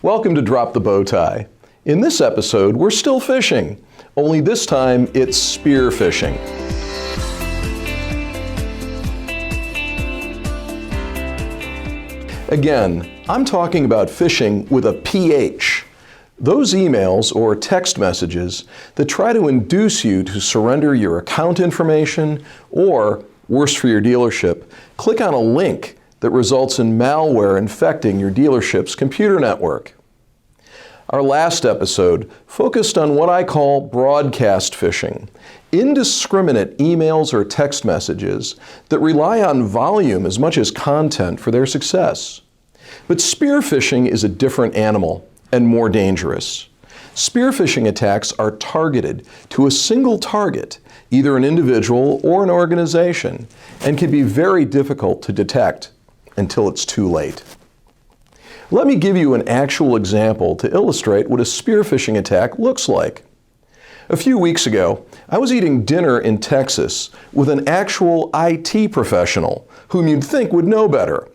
Welcome to Drop the Bow Tie. In this episode, we're still fishing, only this time it's spear fishing. Again, I'm talking about phishing with a PH. Those emails or text messages that try to induce you to surrender your account information or, worse for your dealership, click on a link that results in malware infecting your dealership's computer network. Our last episode focused on what I call broadcast phishing, indiscriminate emails or text messages that rely on volume as much as content for their success. But spear phishing is a different animal and more dangerous. Spear phishing attacks are targeted to a single target, either an individual or an organization, and can be very difficult to detect until it's too late. Let me give you an actual example to illustrate what a spear phishing attack looks like. A few weeks ago, I was eating dinner in Texas with an actual IT professional whom you'd think would know better.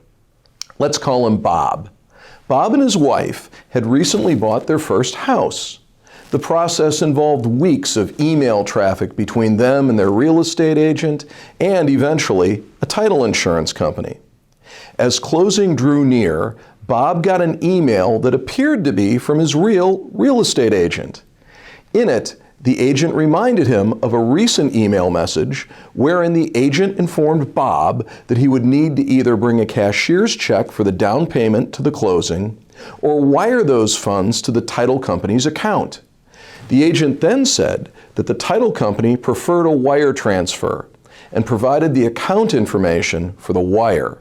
Let's call him Bob. Bob and his wife had recently bought their first house. The process involved weeks of email traffic between them and their real estate agent and eventually a title insurance company. As closing drew near, Bob got an email that appeared to be from his real estate agent. In it, the agent reminded him of a recent email message wherein the agent informed Bob that he would need to either bring a cashier's check for the down payment to the closing or wire those funds to the title company's account. The agent then said that the title company preferred a wire transfer and provided the account information for the wire.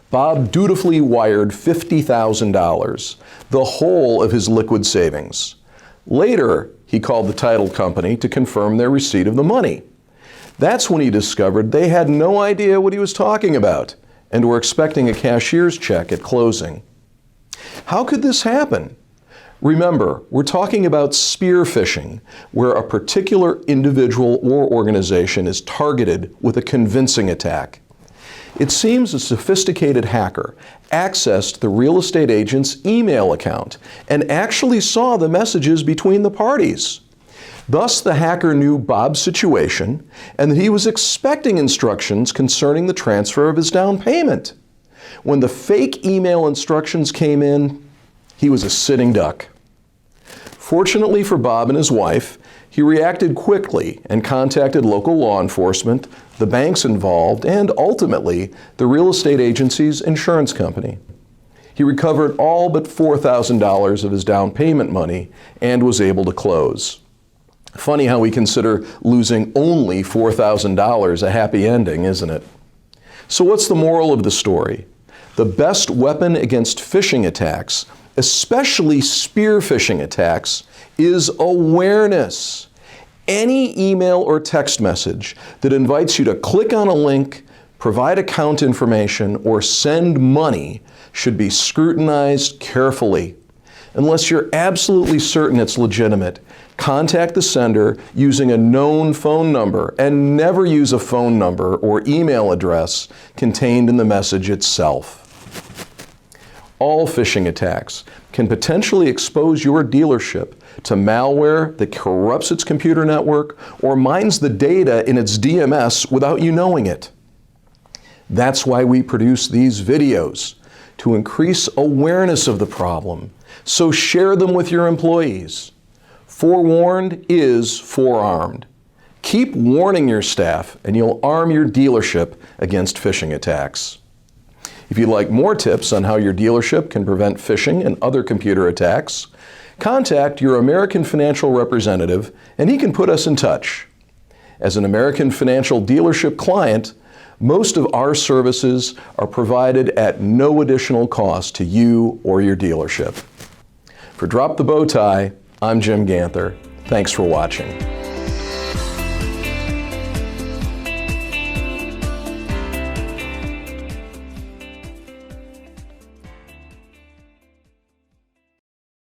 Bob dutifully wired $50,000, the whole of his liquid savings. Later, he called the title company to confirm their receipt of the money. That's when he discovered they had no idea what he was talking about and were expecting a cashier's check at closing. How could this happen? Remember, we're talking about spear phishing, where a particular individual or organization is targeted with a convincing attack. It seems a sophisticated hacker accessed the real estate agent's email account and actually saw the messages between the parties. Thus, the hacker knew Bob's situation and that he was expecting instructions concerning the transfer of his down payment. When the fake email instructions came in, he was a sitting duck. Fortunately for Bob and his wife, he reacted quickly and contacted local law enforcement, the banks involved, and ultimately the real estate agency's insurance company. He recovered all but $4,000 of his down payment money and was able to close. Funny how we consider losing only $4,000 a happy ending, isn't it? So what's the moral of the story? The best weapon against phishing attacks, especially spear phishing attacks, is awareness. Any email or text message that invites you to click on a link, provide account information, or send money should be scrutinized carefully. Unless you're absolutely certain it's legitimate, contact the sender using a known phone number and never use a phone number or email address contained in the message itself. All phishing attacks can potentially expose your dealership to malware that corrupts its computer network or mines the data in its DMS without you knowing it. That's why we produce these videos, to increase awareness of the problem. So share them with your employees. Forewarned is forearmed. Keep warning your staff and you'll arm your dealership against phishing attacks. If you'd like more tips on how your dealership can prevent phishing and other computer attacks, contact your American Financial representative and he can put us in touch. As an American Financial dealership client, most of our services are provided at no additional cost to you or your dealership. For Drop the Bow Tie, I'm Jim Ganther. Thanks for watching.